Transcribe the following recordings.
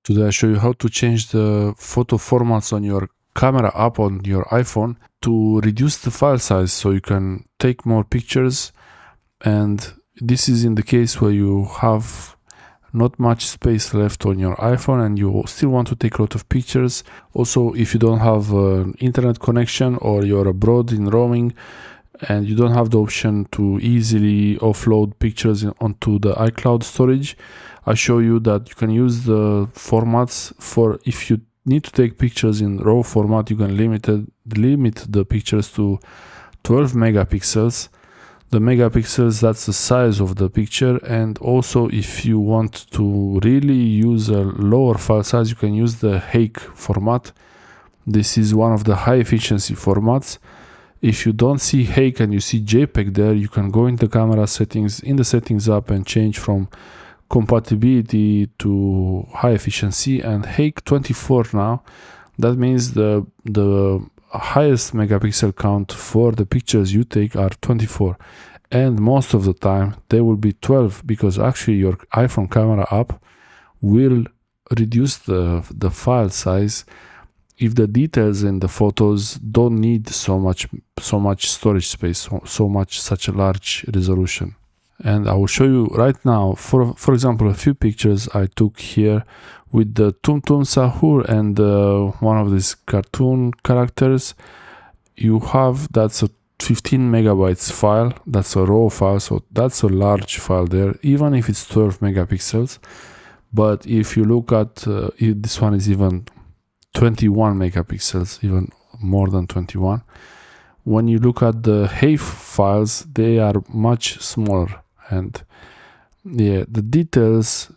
Today I show you how to change the photo formats on your camera app on your iPhone to reduce the file size so you can take more pictures. And this is in the case where you have not much space left on your iPhone and you still want to take a lot of pictures. Also, if you don't have an internet connection or you're abroad in roaming and you don't have the option to easily offload pictures onto the iCloud storage, I show you that you can use the formats for if you need to take pictures in RAW format, you can limit the pictures to 12 megapixels. The megapixels, that's the size of the picture. And also if you want to really use a lower file size, you can use the HEIF format. This is one of the high efficiency formats. If you don't see HEIF and you see JPEG there, you can go in the camera settings, in the settings app, and change from compatibility to high efficiency and HEIF 24 now. That means the highest megapixel count for the pictures you take are 24, and most of the time they will be 12, because actually your iPhone camera app will reduce the file size if the details in the photos don't need so much storage space, such a large resolution. And I will show you right now, for example, a few pictures I took here with the Tum Tum Sahur and one of these cartoon characters. You have, that's a 15 megabytes file, that's a RAW file, so that's a large file there, even if it's 12 megapixels. But if you look at, this one is even 21 megapixels, even more than 21. When you look at the HEIF files, they are much smaller. And yeah, the details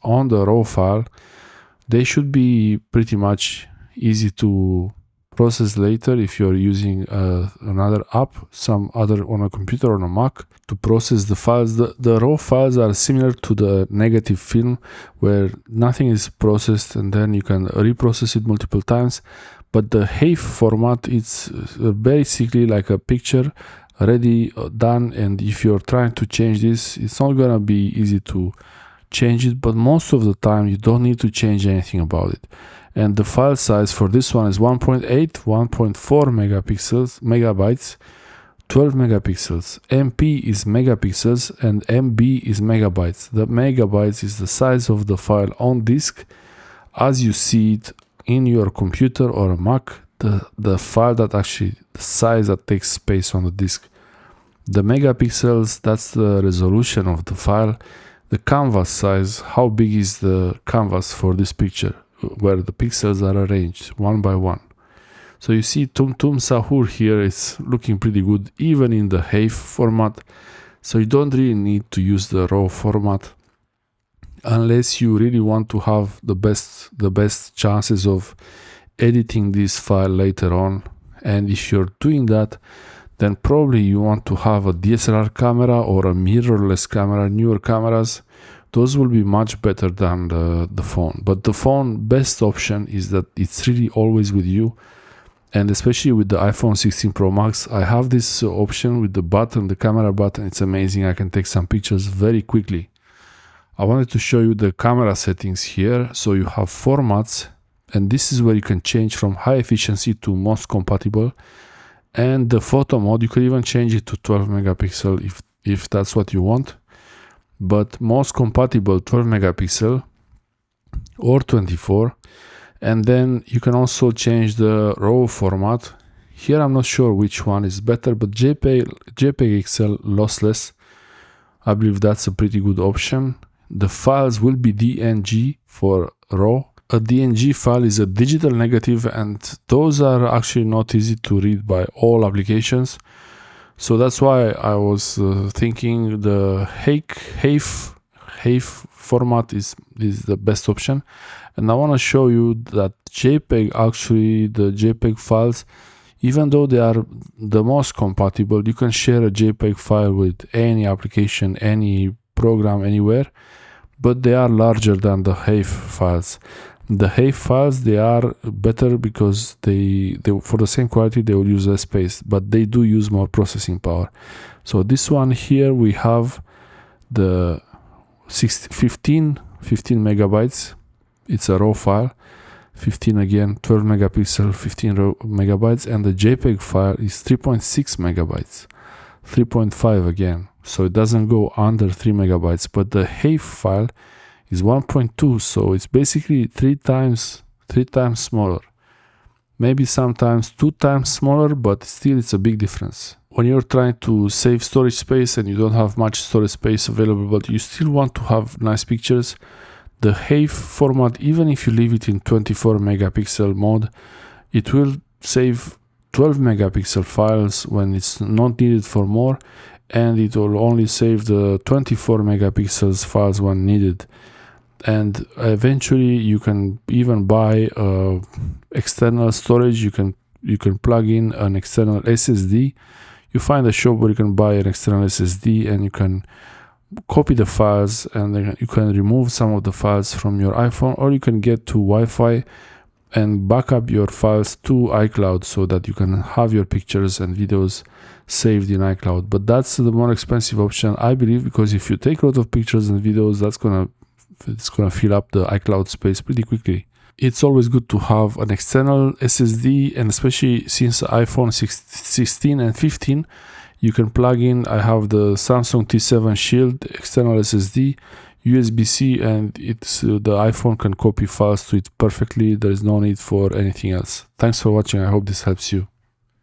on the RAW file, they should be pretty much easy to process later if you're using another app, some other on a computer or on a Mac, to process the files. The RAW files are similar to the negative film, where nothing is processed and then you can reprocess it multiple times. But the HEIF format, it's basically like a picture already done, and if you're trying to change this, it's not gonna be easy to change it, but most of the time you don't need to change anything about it. And the file size for this one is 1.8, 1.4 megabytes, 12 megapixels. MP is megapixels and MB is megabytes. The megabytes is the size of the file on disk as you see it in your computer or a Mac, the file that actually, the size that takes space on the disk. The megapixels, that's the resolution of the file. The canvas size, how big is the canvas for this picture, where the pixels are arranged one by one. So you see Tum Tum Sahur here is looking pretty good, even in the HEIF format. So you don't really need to use the RAW format unless you really want to have the best chances of editing this file later on. And if you're doing that, then probably you want to have a DSLR camera or a mirrorless camera. Newer cameras, those will be much better than the phone. But the phone, best option is that it's really always with you. And especially with the iPhone 16 Pro Max, I have this option with the button, the camera button. It's amazing. I can take some pictures very quickly. I wanted to show you the camera settings here. So you have formats, and this is where you can change from high efficiency to most compatible. And the photo mode, you can even change it to 12 megapixel if that's what you want. But most compatible 12 megapixel or 24. And then you can also change the RAW format. Here I'm not sure which one is better, but JPEG XL lossless, I believe that's a pretty good option. The files will be DNG for RAW. A DNG file is a digital negative, and those are actually not easy to read by all applications. So that's why I was thinking the HEIF format is the best option. And I want to show you that JPEG, actually the JPEG files, even though they are the most compatible, you can share a JPEG file with any application, any program, anywhere, but they are larger than the HEIF files. The HEIF files, they are better because they for the same quality they will use less space, but they do use more processing power. So this one here, we have the 15 megabytes it's a RAW file, 15 again, 12 megapixel, 15 megabytes, and the JPEG file is 3.6 megabytes, 3.5 again, so it doesn't go under 3 megabytes, but the HEIF file is 1.2, so it's basically three times smaller. Maybe sometimes 2 times smaller, but still it's a big difference. When you're trying to save storage space and you don't have much storage space available, but you still want to have nice pictures, the HEIF format, even if you leave it in 24 megapixel mode, it will save 12 megapixel files when it's not needed for more, and it will only save the 24 megapixels files when needed. And eventually you can even buy external storage. You can plug in an external SSD. You find a shop where you can buy an external SSD, and you can copy the files, and then you can remove some of the files from your iPhone, or you can get to Wi-Fi and back up your files to iCloud so that you can have your pictures and videos saved in iCloud. But that's the more expensive option, I believe, because if you take a lot of pictures and videos, it's gonna fill up the iCloud space pretty quickly. It's always good to have an external SSD, and especially since iPhone 16 and 15, you can plug in. I have the Samsung T7 Shield external SSD, USB-C, and the iPhone can copy files to it perfectly. There is no need for anything else. Thanks for watching. I hope this helps you.